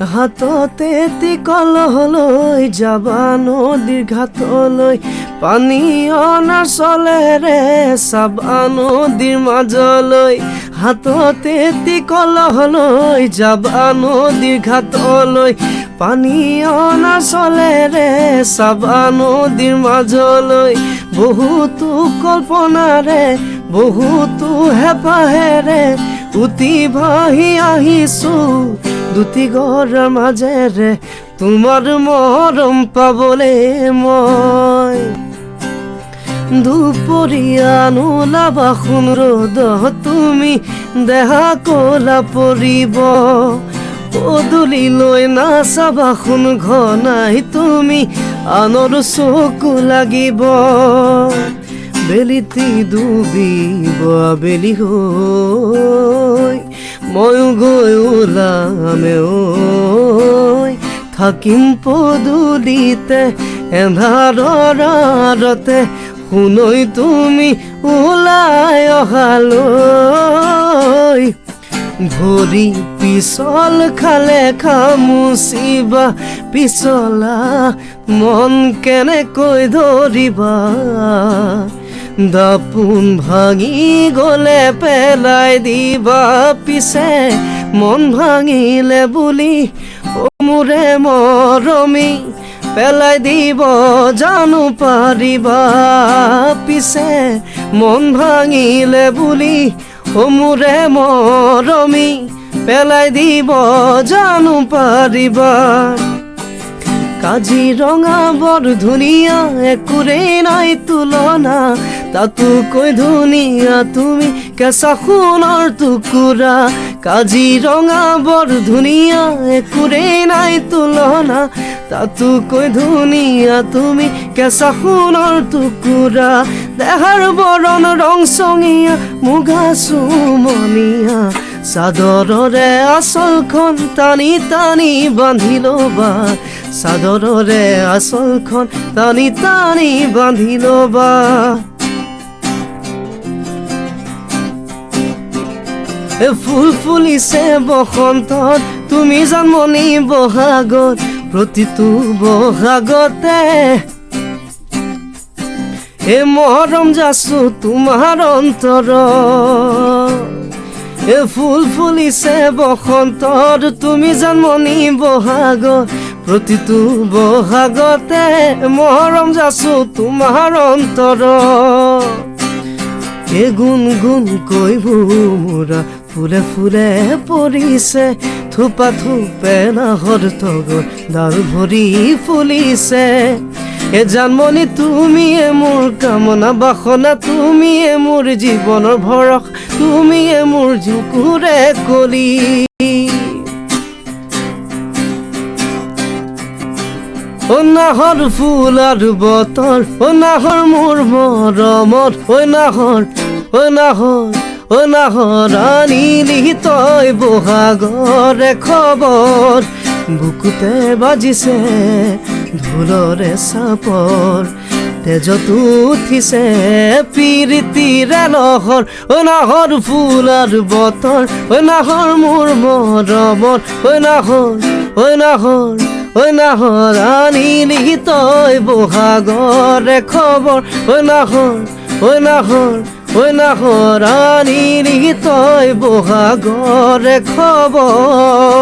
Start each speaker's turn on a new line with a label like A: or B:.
A: হাততে টিকললৈ যাবা নদীৰ ঘাটলৈ পানী অনাৰ চলেৰে চাবা নদীৰ মাজলৈ হাততে টিকললৈ যাবা নদীৰ ঘাটলৈ পানী অনাৰ চলেৰে চাবা নদীৰ মাজলৈ বহুতো কল্পনাৰে বহুতো হেঁপাহেৰে উটি ভাহি আহিছো দুটি ঘৰৰ মাজেৰে তোমাৰ মৰম পাবলে মই দুপৰীয়া নোলাবা সোণ ৰ'দ তুমি দেহা কলা পৰিব পদূলিলৈ নাচাবা সোণ ঘনাই তুমি আনৰ চকু লাগিব বেলিতি ডুবিব আবেলি হৈ ময়ো গৈ ওলামে ঐ থাকিম পদূলিতে এন্ধাৰৰ আৰতে শুনৈ তুমি ওলাই অহালৈ ভৰি পিছল খালে খামুচিবা পিছলা মন কেনেকৈ ধৰিবা দাপোন ভাঙি গলে পেলাই দিবা পিছে মন ভাঙিলে বুলি মোৰে মৰমী পেলাই দিব জানো পাৰিবা পিছে মন ভাঙিলে বুলি মোৰে মৰমী পেলাই দিব জানো পাৰিবা কাজিৰঙা বৰ ধুনীয়া একোৰেই নাই তুলনা তাতোকৈ ধুনীয়া তুমি কেঁচা সোণৰ টুকুৰা কাজিৰঙা বৰ ধুনীয়া একোৰেই নাই তুলনা তাতোকৈ ধুনীয়া তুমি কেঁচা সোণৰ টুকুৰা দেহাৰ বৰণ ৰংচঙীয়া মুগা চুমনীয়া চাদৰৰে আঁচলখন টানি টানি বান্ধি ল'বা চাদৰৰে আঁচলখন টানি টানি বান্ধি ল'বা ফুল ফুলিছে বসন্তত তুমি জন্মনি বহাগত প্ৰতিটো বহাগতে মৰম যাচো তোমাৰ অন্তৰত ফুল ফুলিছে বসন্তত তুমি জন্মনি বহাগত প্ৰতিটো বহাগতে মৰম যাচো তোমাৰ অন্তৰত গুণ গুণ কৈ ভোমোৰা ফুলে ফুলে পৰিছে থোপা থোপে নাহৰ তগৰ ডাল ভৰি ফুলিছে জানমণি তুমিয়ে মোৰ কামনা বাসনা তুমিয়ে মোৰ জীৱনৰ ভৰস তুমিয়ে মোৰ জুকুৰে কলি নাহৰ ফুল আৰু বতৰ নাহৰ মোৰ মৰমৰ নাহৰ আনিলি তই বহাগৰে খবৰ বুকুতে বাজিছে ঢোলৰে চাপৰ তেজত উঠিছে প্ৰীতিৰে লহৰ নাহৰ ফুল আৰু বতৰ নাহৰ মোৰ মৰমৰ নাহৰ আনিলি তই বহাগৰে খবৰ নাহৰ আনিলি তই বহাগৰে খবৰ